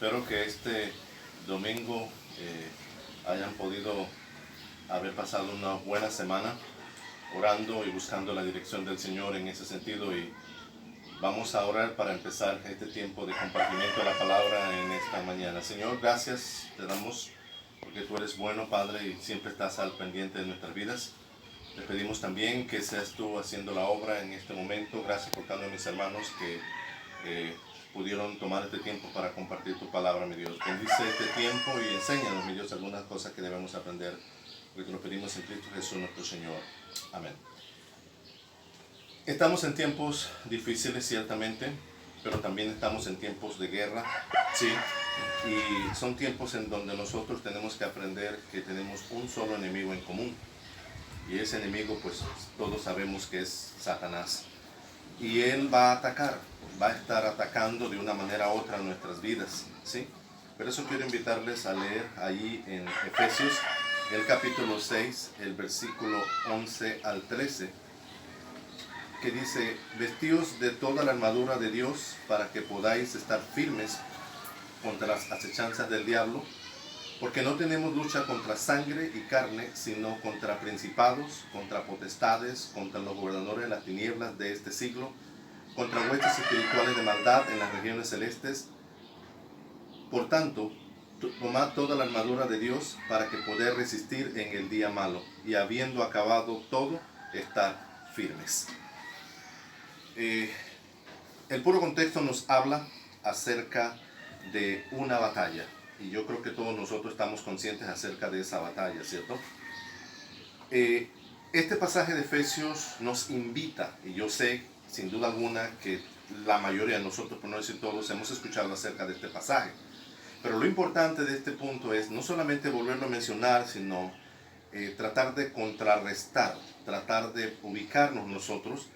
Espero que este domingo hayan podido haber pasado una buena semana orando y buscando la dirección del Señor en ese sentido. Y vamos a orar para empezar este tiempo de compartimiento de la palabra en esta mañana. Señor, gracias te damos porque tú eres bueno, Padre, y siempre estás al pendiente de nuestras vidas. Te pedimos también que seas tú haciendo la obra en este momento. Gracias por cada uno de mis hermanos que pudieron tomar este tiempo para compartir tu palabra, mi Dios. Bendice este tiempo y enséñanos, mi Dios, algunas cosas que debemos aprender, porque te lo pedimos en Cristo Jesús nuestro Señor. Amén. Estamos en tiempos difíciles, ciertamente, pero también estamos en tiempos de guerra, sí, y son tiempos en donde nosotros tenemos que aprender que tenemos un solo enemigo en común, y ese enemigo, pues, todos sabemos que es Satanás. Y él va a atacar, va a estar atacando de una manera u otra nuestras vidas, ¿sí? Por eso quiero invitarles a leer ahí en Efesios, el capítulo 6, el versículo 11 al 13, que dice: vestíos de toda la armadura de Dios para que podáis estar firmes contra las acechanzas del diablo, porque no tenemos lucha contra sangre y carne, sino contra principados, contra potestades, contra los gobernadores de las tinieblas de este siglo, contra huestes espirituales de maldad en las regiones celestes. Por tanto, tomad toda la armadura de Dios para que podáis resistir en el día malo, y habiendo acabado todo, estar firmes. El puro contexto nos habla acerca de una batalla, y yo creo que todos nosotros estamos conscientes acerca de esa batalla, ¿cierto? Este pasaje de Efesios nos invita, y yo sé sin duda alguna que la mayoría de nosotros, por no decir todos, hemos escuchado acerca de este pasaje, pero lo importante de este punto es no solamente volverlo a mencionar, sino tratar de contrarrestar, tratar de ubicarnos nosotros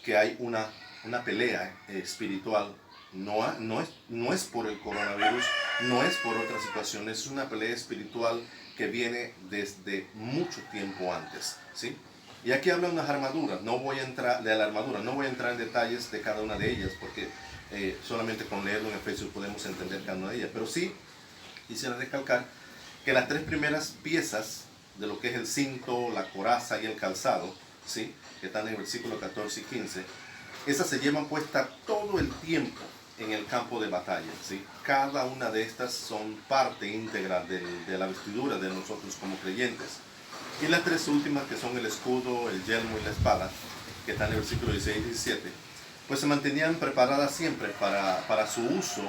que hay una pelea espiritual. No es por el coronavirus, no es por otras situaciones, es una pelea espiritual que viene desde mucho tiempo antes, ¿sí? Y aquí habla de unas armaduras. No voy a entrar en detalles de cada una de ellas, porque solamente con leerlo en Efesios podemos entender cada una de ellas. Pero sí quisiera recalcar que las tres primeras piezas de lo que es el cinto, la coraza y el calzado, ¿sí?, que están en el versículo 14 y 15, esas se llevan puesta todo el tiempo en el campo de batalla, ¿sí? Cada una de estas son parte íntegra de la vestidura de nosotros como creyentes. Y las tres últimas, que son el escudo, el yelmo y la espada, que están en el versículo 16 y 17, pues se mantenían preparadas siempre para su uso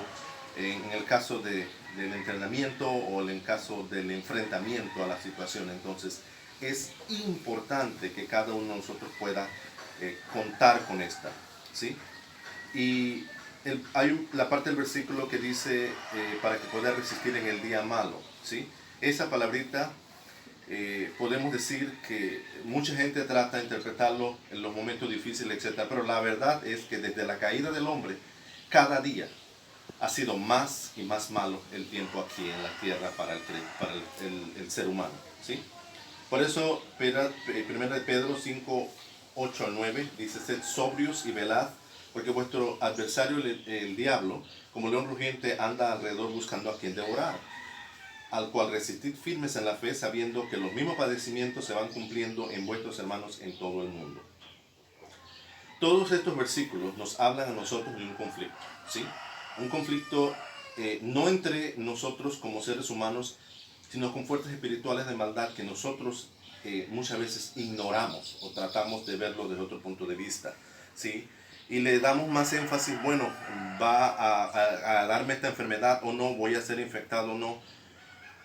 en el caso del entrenamiento o en el caso del enfrentamiento a la situación. Entonces es importante que cada uno de nosotros pueda contar con esta, ¿sí? Y hay la parte del versículo que dice para que pueda resistir en el día malo, ¿sí? Esa palabrita podemos decir que mucha gente trata de interpretarlo en los momentos difíciles, etc. Pero la verdad es que desde la caída del hombre, cada día ha sido más y más malo el tiempo aquí en la tierra para el ser humano, ¿sí? Por eso, 1 de Pedro 5, 8 al 9 dice: sed sobrios y velad, porque vuestro adversario, el diablo, como león rugiente, anda alrededor buscando a quien devorar, al cual resistid firmes en la fe, sabiendo que los mismos padecimientos se van cumpliendo en vuestros hermanos en todo el mundo. Todos estos versículos nos hablan a nosotros de un conflicto, ¿sí? Un conflicto no entre nosotros como seres humanos, sino con fuerzas espirituales de maldad que nosotros muchas veces ignoramos o tratamos de verlo desde otro punto de vista, ¿sí? Y le damos más énfasis, bueno, va a darme esta enfermedad o no, voy a ser infectado o no.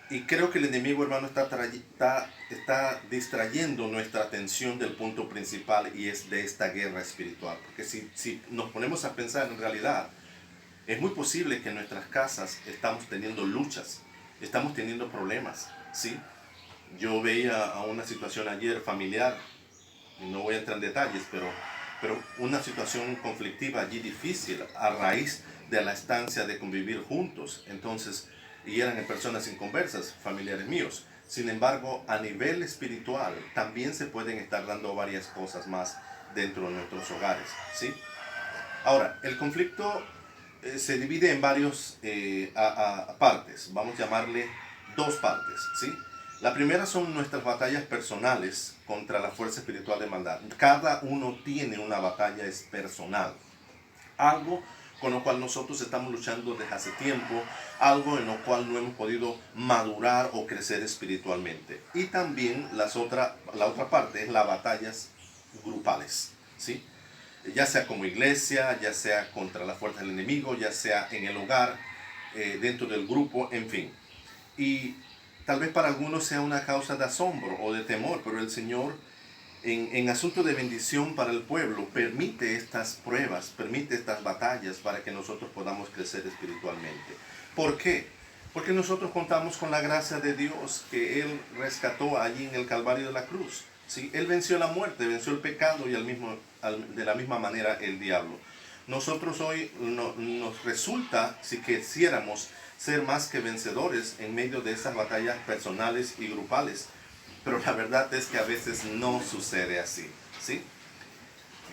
Y creo que el enemigo, hermano, está distrayendo nuestra atención del punto principal, y es de esta guerra espiritual. Porque si nos ponemos a pensar en realidad, es muy posible que en nuestras casas estamos teniendo luchas, estamos teniendo problemas, ¿sí? Yo veía a una situación ayer familiar, no voy a entrar en detalles, pero una situación conflictiva allí difícil a raíz de la estancia de convivir juntos. Entonces, y eran personas inconversas, familiares míos. Sin embargo, a nivel espiritual también se pueden estar dando varias cosas más dentro de nuestros hogares, ¿sí? Ahora, el conflicto se divide en varios partes, vamos a llamarle dos partes, ¿sí? La primera son nuestras batallas personales contra la fuerza espiritual de maldad. Cada uno tiene una batalla es personal, algo con lo cual nosotros estamos luchando desde hace tiempo, algo en lo cual no hemos podido madurar o crecer espiritualmente. Y también la otra parte es las batallas grupales, ¿sí? Ya sea como iglesia, ya sea contra la fuerza del enemigo, ya sea en el hogar, dentro del grupo, en fin. Y tal vez para algunos sea una causa de asombro o de temor, pero el Señor en asunto de bendición para el pueblo permite estas pruebas, permite estas batallas para que nosotros podamos crecer espiritualmente. ¿Por qué? Porque nosotros contamos con la gracia de Dios que Él rescató allí en el Calvario de la cruz. ¿Sí? Él venció la muerte, venció el pecado y de la misma manera el diablo. Nosotros hoy nos resulta, si quisiéramos, ser más que vencedores en medio de esas batallas personales y grupales. Pero la verdad es que a veces no sucede así, ¿sí?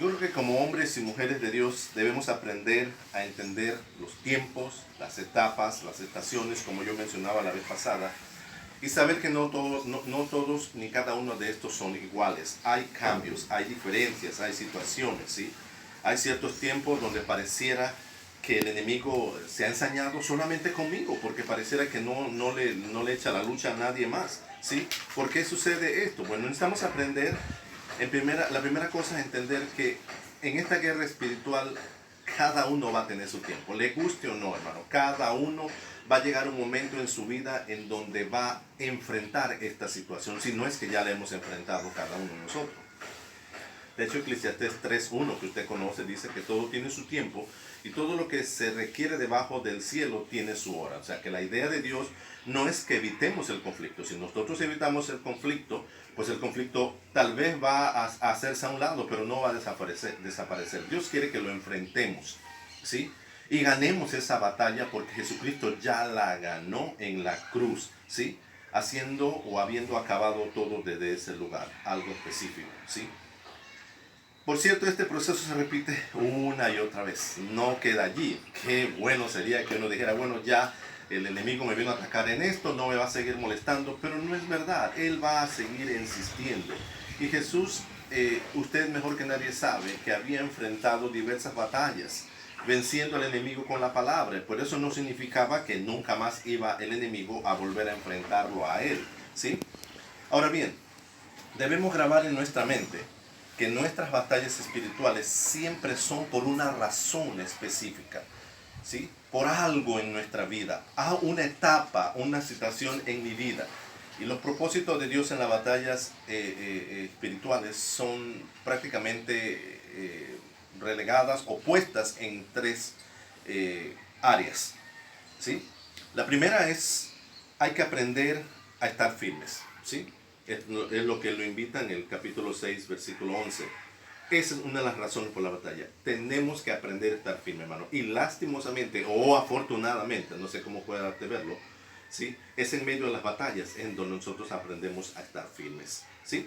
Yo creo que como hombres y mujeres de Dios debemos aprender a entender los tiempos, las etapas, las estaciones, como yo mencionaba la vez pasada, y saber que no todos ni cada uno de estos son iguales. Hay cambios, hay diferencias, hay situaciones, ¿sí? Hay ciertos tiempos donde pareciera que el enemigo se ha ensañado solamente conmigo, porque pareciera que no le echa la lucha a nadie más, ¿sí? ¿Por qué sucede esto? Bueno, necesitamos aprender, la primera cosa es entender que en esta guerra espiritual cada uno va a tener su tiempo, le guste o no, hermano, cada uno va a llegar un momento en su vida en donde va a enfrentar esta situación, si no es que ya la hemos enfrentado cada uno de nosotros. De hecho, Eclesiastés 3:1, que usted conoce, dice que todo tiene su tiempo y todo lo que se requiere debajo del cielo tiene su hora. O sea, que la idea de Dios no es que evitemos el conflicto. Si nosotros evitamos el conflicto, pues el conflicto tal vez va a hacerse a un lado, pero no va a desaparecer. Dios quiere que lo enfrentemos, ¿sí? Y ganemos esa batalla porque Jesucristo ya la ganó en la cruz, ¿sí? Haciendo o habiendo acabado todo desde ese lugar, algo específico, ¿sí? Por cierto, este proceso se repite una y otra vez, no queda allí. Qué bueno sería que uno dijera, bueno, ya el enemigo me vino a atacar en esto, no me va a seguir molestando, pero no es verdad, él va a seguir insistiendo. Y Jesús, usted mejor que nadie sabe que había enfrentado diversas batallas, venciendo al enemigo con la palabra. Por eso no significaba que nunca más iba el enemigo a volver a enfrentarlo a él, ¿sí? Ahora bien, debemos grabar en nuestra mente que nuestras batallas espirituales siempre son por una razón específica, ¿sí? Por algo en nuestra vida, a una etapa, una situación en mi vida. Y los propósitos de Dios en las batallas espirituales son prácticamente relegadas o puestas en tres áreas, ¿sí? La primera es, hay que aprender a estar firmes, ¿sí? Es lo que lo invita en el capítulo 6, versículo 11. Esa es una de las razones por la batalla. Tenemos que aprender a estar firme, hermano. Y lastimosamente, o afortunadamente, no sé cómo puedas verlo, ¿sí? Es en medio de las batallas en donde nosotros aprendemos a estar firmes, ¿sí?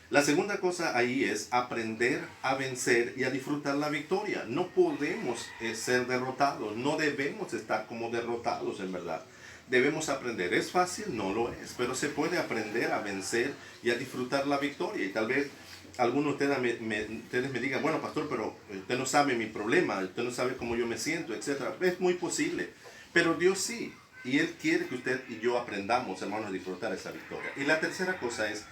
La segunda cosa ahí es aprender a vencer y a disfrutar la victoria. No podemos ser derrotados, no debemos estar como derrotados en verdad. Debemos aprender. ¿Es fácil? No lo es, pero se puede aprender a vencer y a disfrutar la victoria. Y tal vez algunos de ustedes me digan, bueno, pastor, pero usted no sabe mi problema, usted no sabe cómo yo me siento, etc. Es muy posible, pero Dios sí. Y Él quiere que usted y yo aprendamos, hermanos, a disfrutar esa victoria. Y la tercera cosa es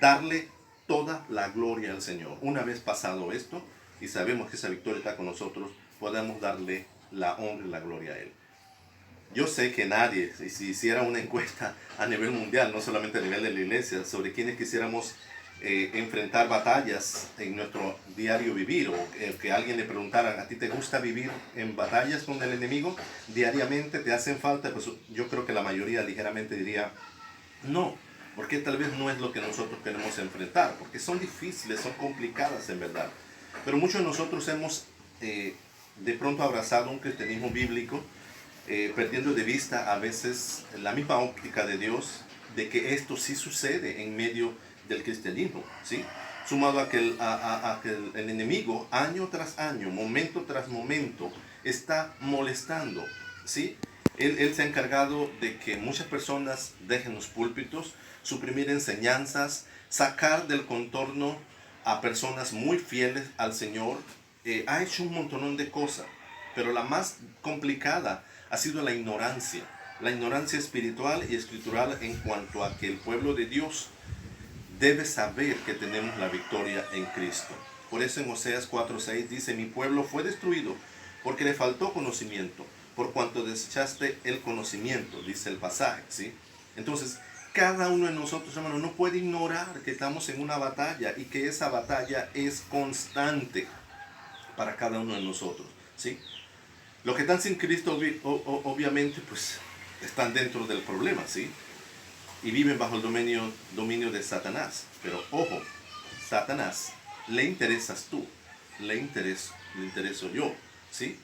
darle toda la gloria al Señor. Una vez pasado esto y sabemos que esa victoria está con nosotros, podemos darle la honra y la gloria a Él. Yo sé que nadie, si hiciera una encuesta a nivel mundial, no solamente a nivel de la iglesia, sobre quienes quisiéramos enfrentar batallas en nuestro diario vivir, o que alguien le preguntara, ¿a ti te gusta vivir en batallas con el enemigo diariamente? ¿Te hacen falta? Pues yo creo que la mayoría ligeramente diría, no, porque tal vez no es lo que nosotros queremos enfrentar, porque son difíciles, son complicadas en verdad. Pero muchos de nosotros hemos de pronto abrazado un cristianismo bíblico, perdiendo de vista a veces la misma óptica de Dios, de que esto sí sucede en medio del cristianismo, ¿sí? Sumado a que el enemigo, año tras año, momento tras momento, está molestando, ¿sí? Él se ha encargado de que muchas personas dejen los púlpitos, suprimir enseñanzas, sacar del contorno a personas muy fieles al Señor. Ha hecho un montonón de cosas, pero la más complicada ha sido la ignorancia espiritual y escritural en cuanto a que el pueblo de Dios debe saber que tenemos la victoria en Cristo. Por eso en Oseas 4:6 dice: mi pueblo fue destruido porque le faltó conocimiento, por cuanto desechaste el conocimiento, dice el pasaje, ¿sí? Entonces, cada uno de nosotros, hermanos, no puede ignorar que estamos en una batalla y que esa batalla es constante para cada uno de nosotros, ¿sí? Los que están sin Cristo, obviamente, pues, están dentro del problema, ¿sí? Y viven bajo el dominio de Satanás. Pero ojo, Satanás, le interesas tú, le intereso yo, ¿sí?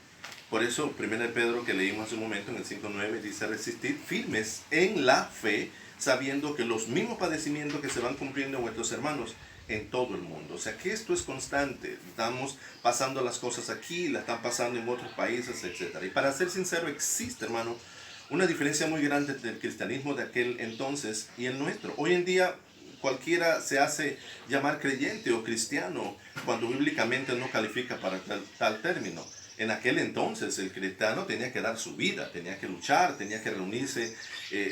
Por eso, 1 Pedro, que leímos hace un momento en el 5:9, dice: resistir firmes en la fe, sabiendo que los mismos padecimientos que se van cumpliendo en vuestros hermanos en todo el mundo. O sea que esto es constante. Estamos pasando las cosas aquí, las están pasando en otros países, etc. Y para ser sincero, existe, hermano, una diferencia muy grande del cristianismo de aquel entonces y el nuestro. Hoy en día cualquiera se hace llamar creyente o cristiano cuando bíblicamente no califica para tal término. En aquel entonces el cristiano tenía que dar su vida, tenía que luchar, tenía que reunirse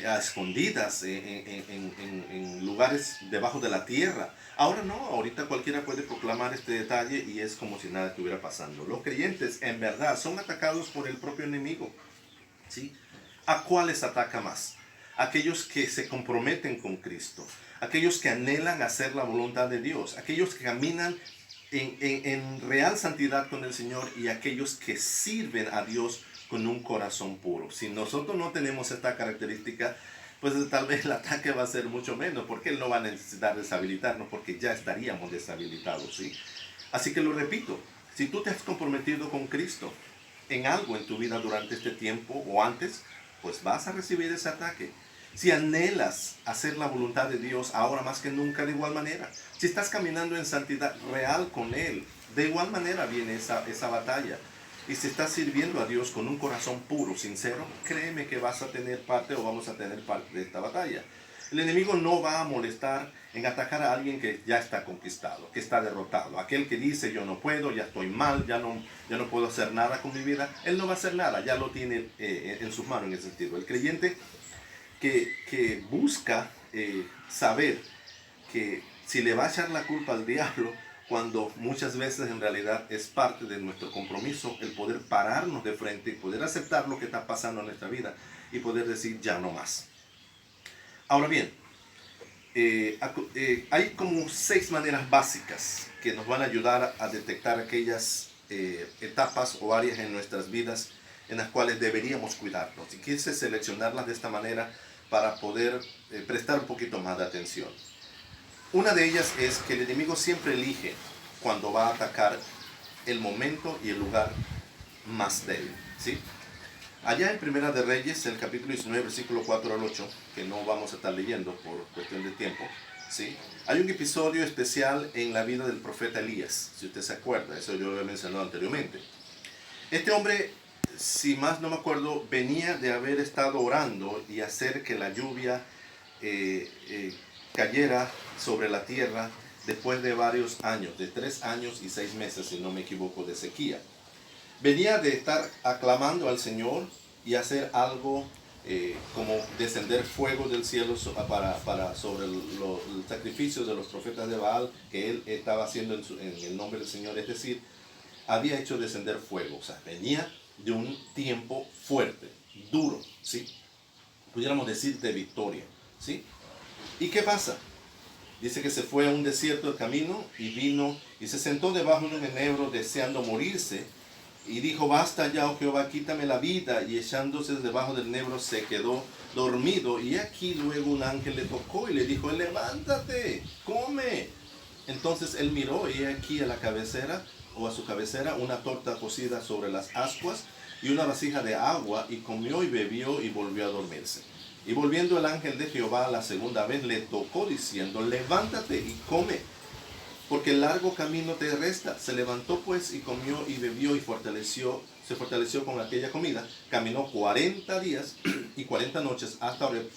a escondidas en lugares debajo de la tierra. Ahora no, ahorita cualquiera puede proclamar este detalle y es como si nada estuviera pasando. Los creyentes en verdad son atacados por el propio enemigo, ¿sí? ¿A cuáles ataca más? Aquellos que se comprometen con Cristo, aquellos que anhelan hacer la voluntad de Dios, aquellos que caminan en real santidad con el Señor y aquellos que sirven a Dios con un corazón puro. Si nosotros no tenemos esta característica, pues tal vez el ataque va a ser mucho menos, porque Él no va a necesitar deshabilitarnos, porque ya estaríamos deshabilitados, ¿sí? Así que lo repito, si tú te has comprometido con Cristo en algo en tu vida durante este tiempo o antes, pues vas a recibir ese ataque. Si anhelas hacer la voluntad de Dios ahora más que nunca, de igual manera. Si estás caminando en santidad real con Él, de igual manera viene esa batalla. Y si estás sirviendo a Dios con un corazón puro, sincero, créeme que vas a tener parte o vamos a tener parte de esta batalla. El enemigo no va a molestar en atacar a alguien que ya está conquistado, que está derrotado. Aquel que dice: yo no puedo, ya estoy mal, ya no puedo hacer nada con mi vida. Él no va a hacer nada, ya lo tiene en sus manos en ese sentido. El creyente que busca saber que si le va a echar la culpa al diablo, cuando muchas veces en realidad es parte de nuestro compromiso el poder pararnos de frente y poder aceptar lo que está pasando en nuestra vida y poder decir: ya no más. Ahora bien, hay como 6 maneras básicas que nos van a ayudar a detectar aquellas etapas o áreas en nuestras vidas en las cuales deberíamos cuidarnos. Y quise seleccionarlas de esta manera para poder prestar un poquito más de atención. Una de ellas es que el enemigo siempre elige, cuando va a atacar, el momento y el lugar más débil, ¿sí? Allá en Primera de Reyes, el capítulo 19, versículo 4 al 8, que no vamos a estar leyendo por cuestión de tiempo, ¿sí? Hay un episodio especial en la vida del profeta Elías, si usted se acuerda, eso yo lo he mencionado anteriormente. Este hombre, si más no me acuerdo, venía de haber estado orando y hacer que la lluvia cayera sobre la tierra después de varios años, de 3 años y 6 meses, si no me equivoco, de sequía. Venía de estar aclamando al Señor y hacer algo como descender fuego del cielo sobre el sacrificio de los profetas de Baal que él estaba haciendo en el nombre del Señor. Es decir, había hecho descender fuego. O sea, venía de un tiempo fuerte, duro, ¿sí? Pudiéramos decir de victoria, ¿sí? ¿Y qué pasa? Dice que se fue a un desierto de camino y vino y se sentó debajo de un enebro deseando morirse. Y dijo: basta ya, oh Jehová, quítame la vida. Y echándose debajo del enebro se quedó dormido. Y aquí luego un ángel le tocó y le dijo: levántate, come. Entonces él miró y aquí a la cabecera, o a su cabecera, una torta cocida sobre las ascuas y una vasija de agua, y comió y bebió y volvió a dormirse. Y volviendo el ángel de Jehová la segunda vez le tocó diciendo: levántate y come, porque el largo camino te resta. Se levantó pues y comió y bebió y fortaleció se fortaleció con aquella comida, caminó 40 días y 40 noches hasta Horeb,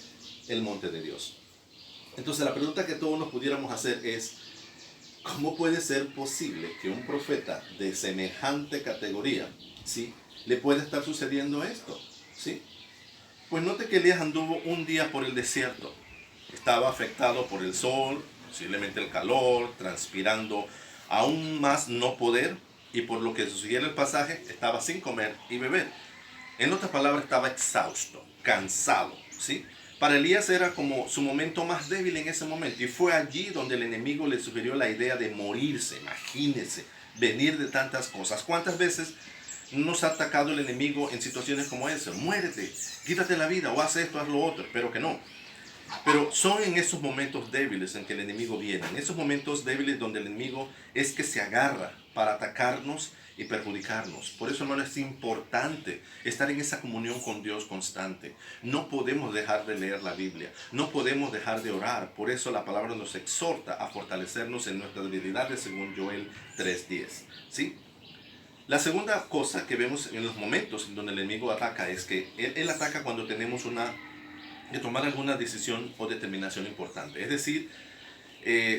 el monte de Dios. Entonces la pregunta que todos nos pudiéramos hacer es, ¿cómo puede ser posible que un profeta de semejante categoría, ¿sí?, le pueda estar sucediendo esto? ¿Sí? Pues note que Elías anduvo un día por el desierto. Estaba afectado por el sol, posiblemente el calor, transpirando aún más no poder, y por lo que sugiere el pasaje, estaba sin comer y beber. En otras palabras, estaba exhausto, cansado, ¿sí? Para Elías era como su momento más débil en ese momento, y fue allí donde el enemigo le sugirió la idea de morirse. Imagínese, venir de tantas cosas. ¿Cuántas veces nos ha atacado el enemigo en situaciones como esa? Muérete, quítate la vida, o haz esto, haz lo otro, pero que no. Pero son en esos momentos débiles en que el enemigo viene, en esos momentos débiles donde el enemigo es que se agarra para atacarnos y perjudicarnos. Por eso, hermano, es importante estar en esa comunión con Dios constante. No podemos dejar de leer la Biblia, no podemos dejar de orar. Por eso la palabra nos exhorta a fortalecernos en nuestras debilidades, según Joel 3:10. ¿Sí? La segunda cosa que vemos en los momentos en donde el enemigo ataca es que él ataca cuando tenemos de tomar alguna decisión o determinación importante. Es decir,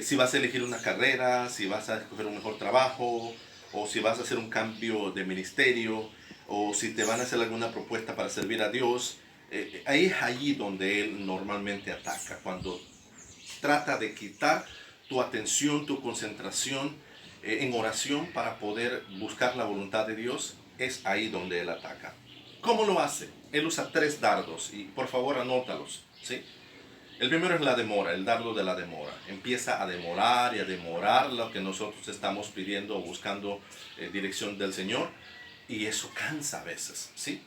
si vas a elegir una carrera, si vas a escoger un mejor trabajo, o si vas a hacer un cambio de ministerio, o si te van a hacer alguna propuesta para servir a Dios, ahí es allí donde él normalmente ataca, cuando trata de quitar tu atención, tu concentración en oración para poder buscar la voluntad de Dios. Es ahí donde él ataca. ¿Cómo lo hace? Él usa 3 dardos y por favor anótalos, ¿sí? El primero es la demora, el dardo de la demora. Empieza a demorar y a demorar lo que nosotros estamos pidiendo o buscando dirección del Señor, y eso cansa a veces, ¿sí?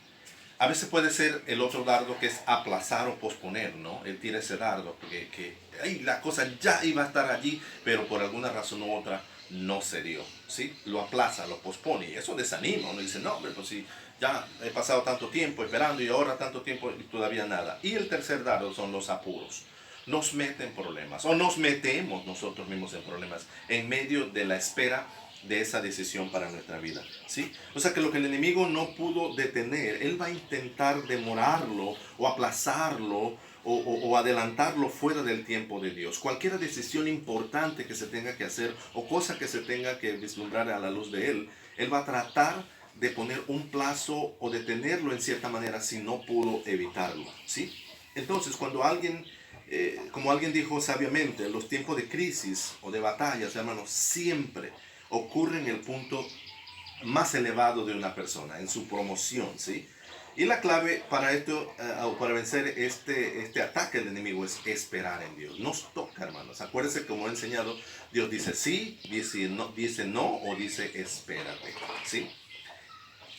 A veces puede ser el otro dardo, que es aplazar o posponer, ¿no? Él tira ese dardo que la cosa ya iba a estar allí, pero por alguna razón u otra no se dio, ¿sí? Lo aplaza, lo pospone, y eso desanima. Uno dice, no, hombre, pues si ya he pasado tanto tiempo esperando y ahora tanto tiempo y todavía nada. Y el tercer dardo son los apuros. Nos meten en problemas, o nos metemos nosotros mismos en problemas en medio de la espera de esa decisión para nuestra vida, ¿sí? O sea que lo que el enemigo no pudo detener, él va a intentar demorarlo o aplazarlo o adelantarlo fuera del tiempo de Dios. Cualquier decisión importante que se tenga que hacer o cosa que se tenga que vislumbrar a la luz de él, él va a tratar de poner un plazo o detenerlo en cierta manera si no pudo evitarlo, ¿sí? Entonces, cuando alguien, como alguien dijo sabiamente, los tiempos de crisis o de batallas, hermanos, siempre ocurre en el punto más elevado de una persona, en su promoción, ¿sí? Y la clave para esto, para vencer este ataque del enemigo, es esperar en Dios. Nos toca, hermanos. Acuérdense, como he enseñado, Dios dice sí, dice no o dice espérate, ¿sí?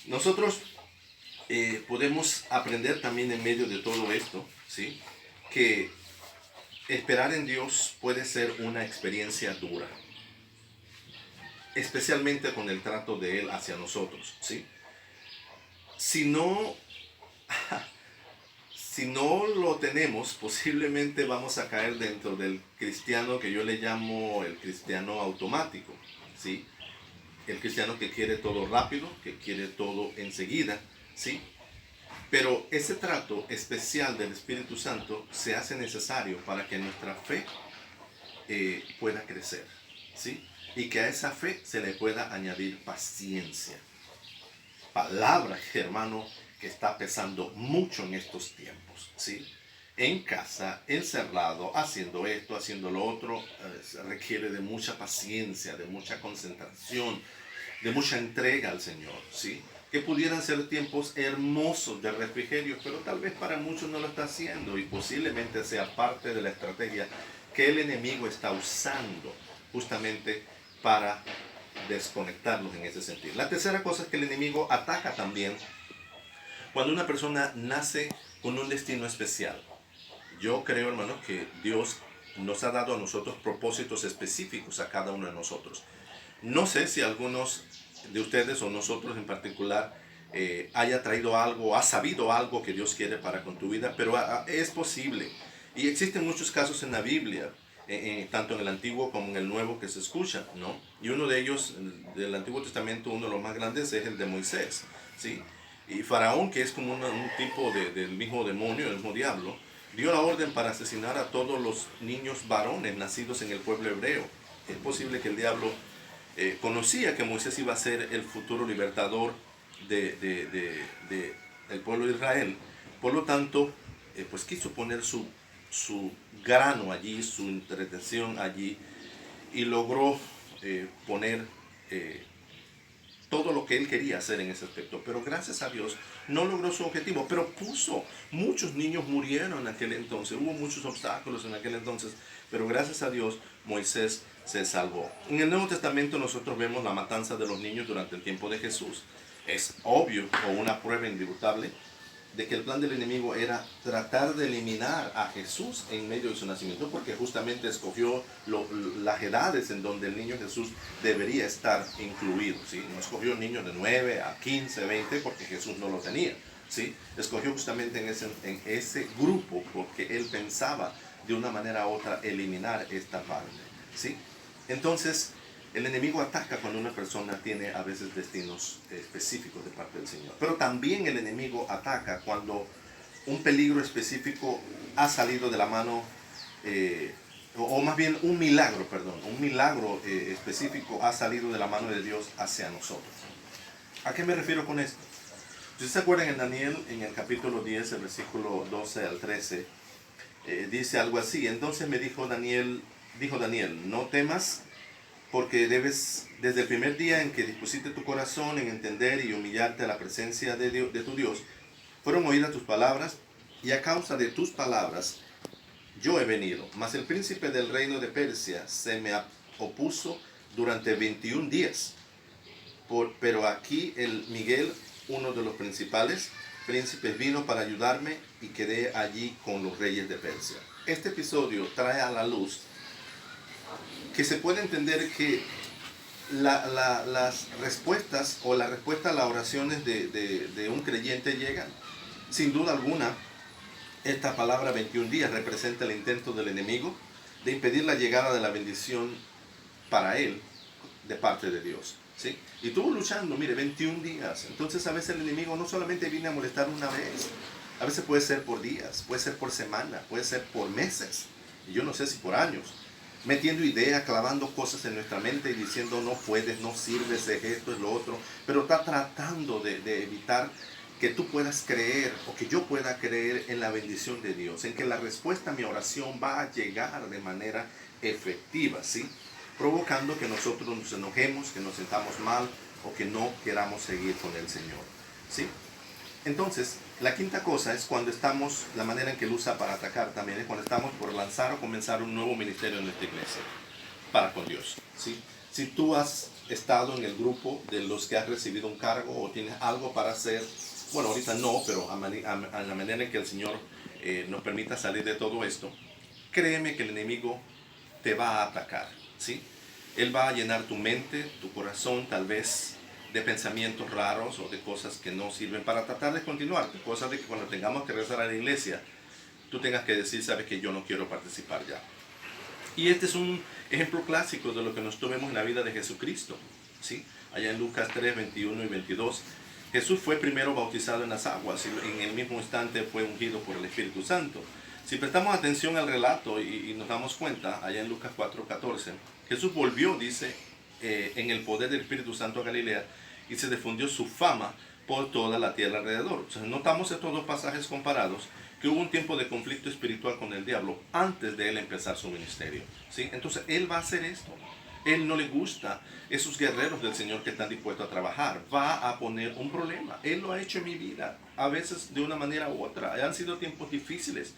Nosotros podemos aprender también en medio de todo esto, ¿sí?, que esperar en Dios puede ser una experiencia dura, especialmente con el trato de Él hacia nosotros, ¿sí? Si no lo tenemos, posiblemente vamos a caer dentro del cristiano que yo le llamo el cristiano automático, ¿sí? El cristiano que quiere todo rápido, que quiere todo enseguida, ¿sí? Pero ese trato especial del Espíritu Santo se hace necesario para que nuestra fe pueda crecer, ¿sí? Y que a esa fe se le pueda añadir paciencia. Palabra, hermano, que está pesando mucho en estos tiempos, ¿sí? En casa, encerrado, haciendo esto, haciendo lo otro, requiere de mucha paciencia, de mucha concentración, de mucha entrega al Señor, ¿sí? Que pudieran ser tiempos hermosos de refrigerio, pero tal vez para muchos no lo está haciendo, y posiblemente sea parte de la estrategia que el enemigo está usando justamente para desconectarnos en ese sentido. La tercera cosa es que el enemigo ataca también cuando una persona nace con un destino especial. Yo creo, hermano, que Dios nos ha dado a nosotros propósitos específicos a cada uno de nosotros. No sé si algunos de ustedes o nosotros en particular haya traído algo, ha sabido algo que Dios quiere para con tu vida, pero es posible. Y existen muchos casos en la Biblia, tanto en el Antiguo como en el Nuevo, que se escuchan, ¿no? Y uno de ellos, del Antiguo Testamento, uno de los más grandes, es el de Moisés. ¿sí? Y Faraón, que es como un tipo del mismo demonio, el mismo diablo, dio la orden para asesinar a todos los niños varones nacidos en el pueblo hebreo. Es posible que el diablo conocía que Moisés iba a ser el futuro libertador del pueblo de Israel. Por lo tanto, pues quiso poner su grano allí, su intervención allí, y logró poner todo lo que él quería hacer en ese aspecto. Pero gracias a Dios no logró su objetivo, pero muchos niños murieron en aquel entonces, hubo muchos obstáculos en aquel entonces, pero gracias a Dios Moisés se salvó. En el Nuevo Testamento nosotros vemos la matanza de los niños durante el tiempo de Jesús. Es obvio, o una prueba indubitable, de que el plan del enemigo era tratar de eliminar a Jesús en medio de su nacimiento, porque justamente escogió las edades en donde el niño Jesús debería estar incluido, ¿sí? No escogió niños de 9 a 15, 20, porque Jesús no lo tenía, ¿sí? Escogió justamente en ese grupo porque él pensaba de una manera u otra eliminar esta parte, ¿sí? Entonces, el enemigo ataca cuando una persona tiene a veces destinos específicos de parte del Señor. Pero también el enemigo ataca cuando un peligro específico ha salido de la mano, o más bien un milagro específico ha salido de la mano de Dios hacia nosotros. ¿A qué me refiero con esto? Si se acuerdan en Daniel, en el capítulo 10, el versículo 12 al 13, dice algo así. Entonces me dijo Daniel, no temas, porque debes, desde el primer día en que dispusiste tu corazón en entender y humillarte a la presencia de tu Dios, fueron oídas tus palabras, y a causa de tus palabras yo he venido. Mas el príncipe del reino de Persia se me opuso durante 21 días. Pero aquí el Miguel, uno de los principales príncipes, vino para ayudarme y quedé allí con los reyes de Persia. Este episodio trae a la luz que se puede entender que las respuestas o la respuesta a las oraciones de un creyente llegan. Sin duda alguna, esta palabra 21 días representa el intento del enemigo de impedir la llegada de la bendición para él de parte de Dios, ¿sí? Y estuvo luchando, mire, 21 días. Entonces a veces el enemigo no solamente viene a molestar una vez, a veces puede ser por días, puede ser por semana, puede ser por meses, y yo no sé si por años, metiendo ideas, clavando cosas en nuestra mente y diciendo no puedes, no sirves, es esto, es lo otro, pero está tratando de evitar que tú puedas creer o que yo pueda creer en la bendición de Dios, en que la respuesta a mi oración va a llegar de manera efectiva, ¿sí? Provocando que nosotros nos enojemos, que nos sintamos mal o que no queramos seguir con el Señor, ¿sí? Entonces, la quinta cosa es cuando estamos, la manera en que Él usa para atacar también es cuando estamos por lanzar o comenzar un nuevo ministerio en nuestra iglesia, para con Dios, ¿sí? Si tú has estado en el grupo de los que has recibido un cargo o tienes algo para hacer, bueno, ahorita no, pero a la manera en que el Señor nos permita salir de todo esto, créeme que el enemigo te va a atacar, ¿sí? Él va a llenar tu mente, tu corazón, tal vez de pensamientos raros o de cosas que no sirven para tratar de continuar, de cosas de que cuando tengamos que regresar a la iglesia, tú tengas que decir, sabes que yo no quiero participar ya. Y este es un ejemplo clásico de lo que nosotros vemos en la vida de Jesucristo, ¿sí? Allá en Lucas 3, 21 y 22, Jesús fue primero bautizado en las aguas y en el mismo instante fue ungido por el Espíritu Santo. Si prestamos atención al relato y nos damos cuenta, allá en Lucas 4, 14, Jesús volvió, dice, en el poder del Espíritu Santo a Galilea y se difundió su fama por toda la tierra alrededor. Entonces, notamos estos dos pasajes comparados que hubo un tiempo de conflicto espiritual con el diablo antes de él empezar su ministerio, ¿sí? Entonces él va a hacer esto. Él no le gusta esos guerreros del Señor que están dispuestos a trabajar. Va a poner un problema. Él lo ha hecho en mi vida, a veces de una manera u otra. Han sido tiempos difíciles,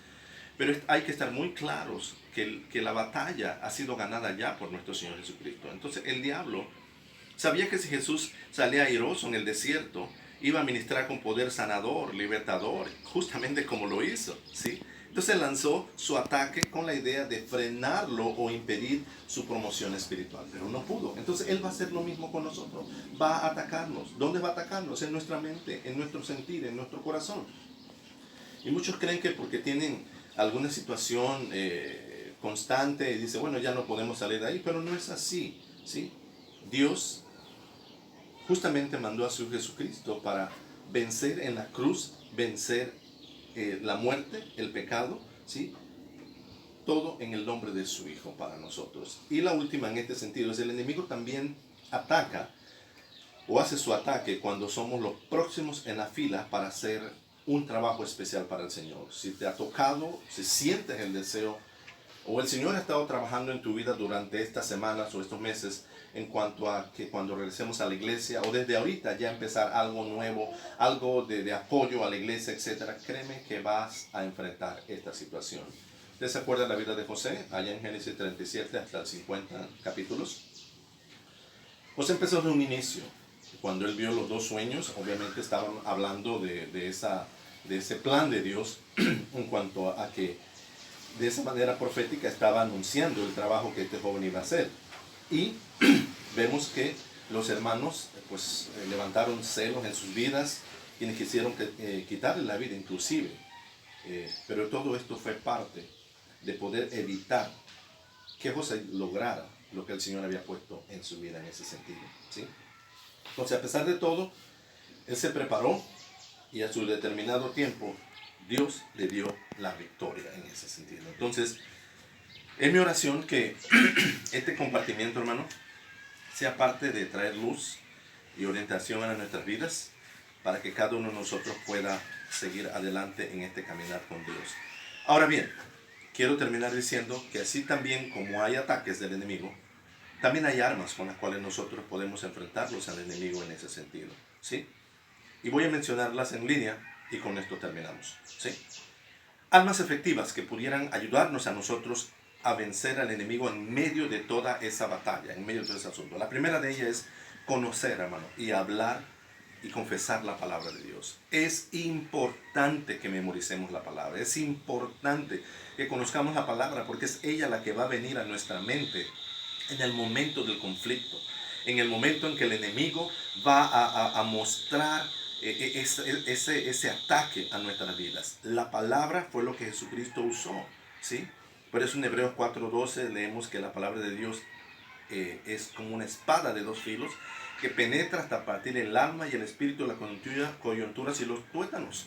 pero hay que estar muy claros que la batalla ha sido ganada ya por nuestro Señor Jesucristo. Entonces el diablo sabía que si Jesús salía airoso en el desierto, iba a ministrar con poder sanador, libertador, justamente como lo hizo, ¿sí? Entonces lanzó su ataque con la idea de frenarlo o impedir su promoción espiritual, pero no pudo. Entonces él va a hacer lo mismo con nosotros, va a atacarnos. ¿Dónde va a atacarnos? En nuestra mente, en nuestro sentir, en nuestro corazón. Y muchos creen que porque tienen alguna situación constante y dicen, bueno, ya no podemos salir de ahí, pero no es así, ¿sí? Dios justamente mandó a su Jesucristo para vencer en la cruz, vencer la muerte, el pecado, ¿sí? Todo en el nombre de su Hijo para nosotros. Y la última en este sentido es el enemigo también ataca o hace su ataque cuando somos los próximos en la fila para hacer un trabajo especial para el Señor. Si te ha tocado, si sientes el deseo o el Señor ha estado trabajando en tu vida durante estas semanas o estos meses en cuanto a que cuando regresemos a la iglesia o desde ahorita ya empezar algo nuevo, algo de apoyo a la iglesia, etcétera, créeme que vas a enfrentar esta situación. ¿Usted se acuerda de la vida de José? Allá en Génesis 37 hasta el 50 capítulos. José empezó de un inicio. Cuando él vio los dos sueños, obviamente estaban hablando de ese plan de Dios en cuanto a que de esa manera profética estaba anunciando el trabajo que este joven iba a hacer. Y vemos que los hermanos pues levantaron celos en sus vidas, quienes quisieron quitarle la vida inclusive. Pero todo esto fue parte de poder evitar que José lograra lo que el Señor había puesto en su vida en ese sentido, ¿sí? Entonces, a pesar de todo, él se preparó y a su determinado tiempo Dios le dio la victoria en ese sentido. Entonces, es mi oración que este compartimiento, hermano, sea parte de traer luz y orientación a nuestras vidas para que cada uno de nosotros pueda seguir adelante en este caminar con Dios. Ahora bien, quiero terminar diciendo que así también como hay ataques del enemigo, también hay armas con las cuales nosotros podemos enfrentarlos al enemigo en ese sentido, ¿sí? Y voy a mencionarlas en línea y con esto terminamos, ¿sí? Armas efectivas que pudieran ayudarnos a nosotros a vencer al enemigo en medio de toda esa batalla, en medio de todo ese asunto. La primera de ellas es conocer, hermano, y hablar y confesar la palabra de Dios. Es importante que memoricemos la palabra, es importante que conozcamos la palabra porque es ella la que va a venir a nuestra mente en el momento del conflicto, en el momento en que el enemigo va a mostrar ese ataque a nuestras vidas. La palabra fue lo que Jesucristo usó, ¿sí? Por eso en Hebreos 4:12 leemos que la palabra de Dios es como una espada de dos filos que penetra hasta partir el alma y el espíritu, las coyunturas y los tuétanos,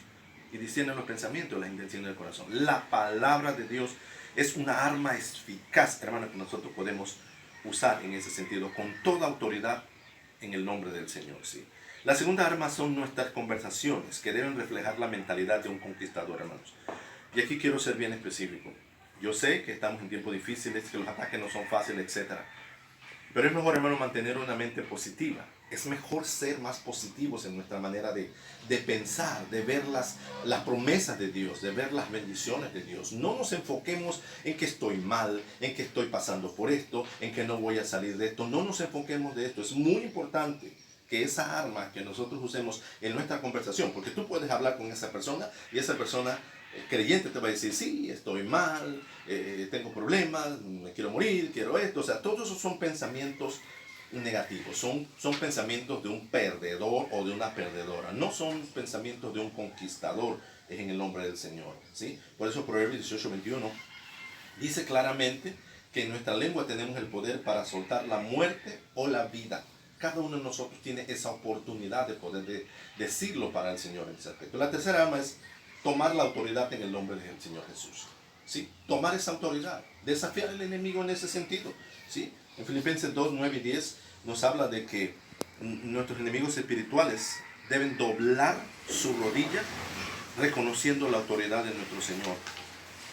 y discierne los pensamientos, las intenciones del corazón. La palabra de Dios es una arma eficaz, hermano, que nosotros podemos usar en ese sentido con toda autoridad en el nombre del Señor, ¿sí? La segunda arma son nuestras conversaciones, que deben reflejar la mentalidad de un conquistador, hermanos. Y aquí quiero ser bien específico. Yo sé que estamos en tiempos difíciles, que los ataques no son fáciles, etc. Pero es mejor, hermano, mantener una mente positiva. Es mejor ser más positivos en nuestra manera de pensar, de ver las promesas de Dios, de ver las bendiciones de Dios. No nos enfoquemos en que estoy mal, en que estoy pasando por esto, en que no voy a salir de esto. No nos enfoquemos de esto. Es muy importante que esa arma que nosotros usemos en nuestra conversación, porque tú puedes hablar con esa persona y esa persona creyente te va a decir, sí, estoy mal, tengo problemas, me quiero morir, quiero esto. O sea, todos esos son pensamientos negativos, son pensamientos de un perdedor o de una perdedora, no son pensamientos de un conquistador, es en el nombre del Señor, ¿sí? Por eso Proverbios 18:21 dice claramente que en nuestra lengua tenemos el poder para soltar la muerte o la vida. Cada uno de nosotros tiene esa oportunidad de poder decirlo para el Señor en ese aspecto. La tercera arma es tomar la autoridad en el nombre del Señor Jesús, ¿sí? Tomar esa autoridad, desafiar al enemigo en ese sentido, ¿sí? En Filipenses 2:9 y 10 nos habla de que nuestros enemigos espirituales deben doblar su rodilla reconociendo la autoridad de nuestro Señor.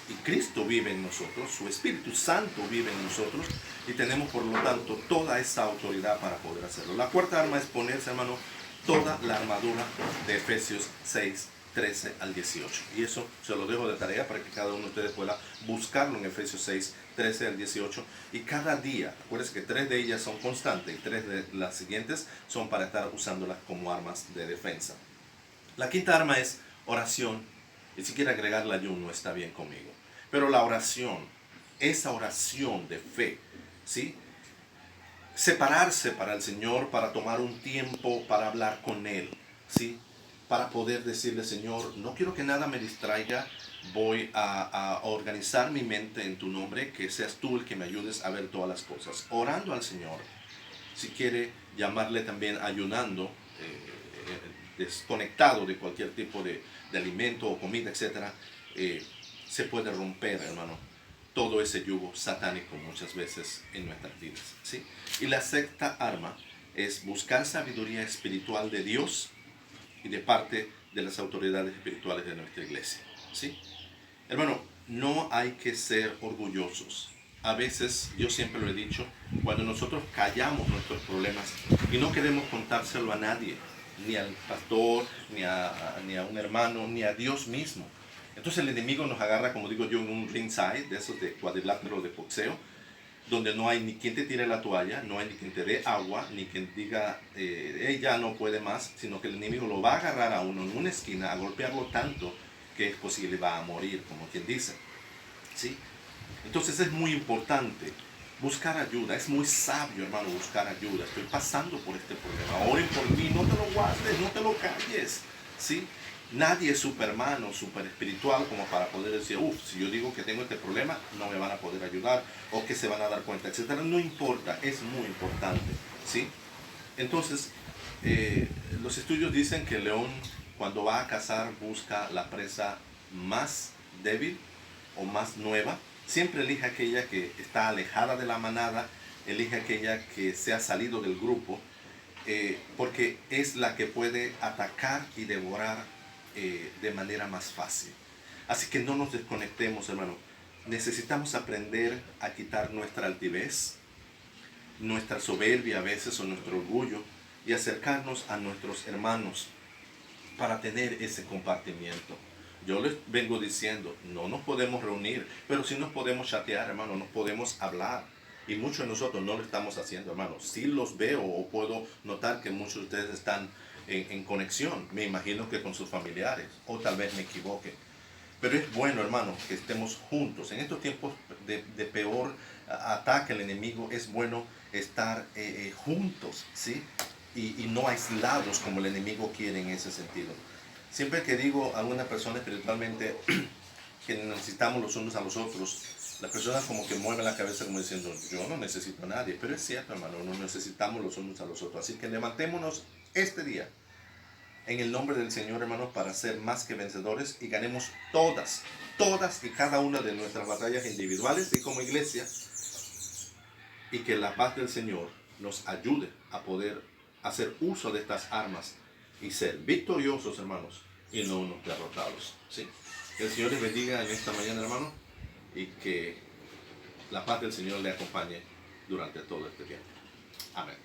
Y Cristo vive en nosotros, su Espíritu Santo vive en nosotros y tenemos por lo tanto toda esa autoridad para poder hacerlo. La cuarta arma es ponerse, hermano, toda la armadura de Efesios 6:13 al 18. Y eso se lo dejo de tarea para que cada uno de ustedes pueda buscarlo en Efesios 6:13 al 18. Y cada día, acuérdense que 3 de ellas son constantes y 3 de las siguientes son para estar usándolas como armas de defensa. La quinta arma es oración. Y si quiere agregar el ayuno, está bien conmigo. Pero la oración, esa oración de fe, ¿sí? Separarse para el Señor, para tomar un tiempo para hablar con Él, ¿sí? Para poder decirle, Señor, no quiero que nada me distraiga, voy a organizar mi mente en tu nombre, que seas tú el que me ayudes a ver todas las cosas. Orando al Señor, si quiere llamarle también ayunando, desconectado de cualquier tipo de alimento o comida, etc., se puede romper, hermano, todo ese yugo satánico muchas veces en nuestras vidas, ¿sí? Y la sexta arma es buscar sabiduría espiritual de Dios y de parte de las autoridades espirituales de nuestra iglesia, ¿sí? Hermano, no hay que ser orgullosos. A veces, yo siempre lo he dicho, cuando nosotros callamos nuestros problemas y no queremos contárselo a nadie, ni al pastor, ni a un hermano, ni a Dios mismo. Entonces el enemigo nos agarra, como digo yo, en un ringside, de esos de cuadrilátero de boxeo, donde no hay ni quien te tire la toalla, no hay ni quien te dé agua, ni quien diga, ella no puede más, sino que el enemigo lo va a agarrar a uno en una esquina, a golpearlo tanto que es posible va a morir, como quien dice, ¿sí? Entonces es muy importante buscar ayuda, es muy sabio, hermano, buscar ayuda. Estoy pasando por este problema, oren por mí, no te lo guardes, no te lo calles, ¿sí? Nadie es superman o super espiritual como para poder decir, si yo digo que tengo este problema, no me van a poder ayudar o que se van a dar cuenta, etcétera. No importa, es muy importante, ¿sí? Entonces, los estudios dicen que el león, cuando va a cazar, busca la presa más débil o más nueva. Siempre elige aquella que está alejada de la manada, elige aquella que se ha salido del grupo, porque es la que puede atacar y devorar de manera más fácil. Así que no nos desconectemos, hermano. Necesitamos aprender a quitar nuestra altivez, nuestra soberbia a veces o nuestro orgullo y acercarnos a nuestros hermanos para tener ese compartimiento. Yo les vengo diciendo, no nos podemos reunir, pero sí nos podemos chatear, hermano, nos podemos hablar. Y muchos de nosotros no lo estamos haciendo, hermano. Sí los veo o puedo notar que muchos de ustedes están en conexión. Me imagino que con sus familiares, o tal vez me equivoque. Pero es bueno, hermano, que estemos juntos. En estos tiempos de peor ataque al enemigo, es bueno estar juntos, ¿sí? Y no aislados como el enemigo quiere en ese sentido. Siempre que digo a una persona espiritualmente que necesitamos los unos a los otros, la persona como que mueve la cabeza como diciendo, yo no necesito a nadie. Pero es cierto, hermano, no necesitamos los unos a los otros. Así que levantémonos este día en el nombre del Señor, hermanos, para ser más que vencedores y ganemos todas y cada una de nuestras batallas individuales y como iglesia, y que la paz del Señor nos ayude a poder hacer uso de estas armas y ser victoriosos, hermanos, y no unos derrotados, ¿sí? Que el Señor les bendiga en esta mañana, hermano, y que la paz del Señor le acompañe durante todo este tiempo. Amén.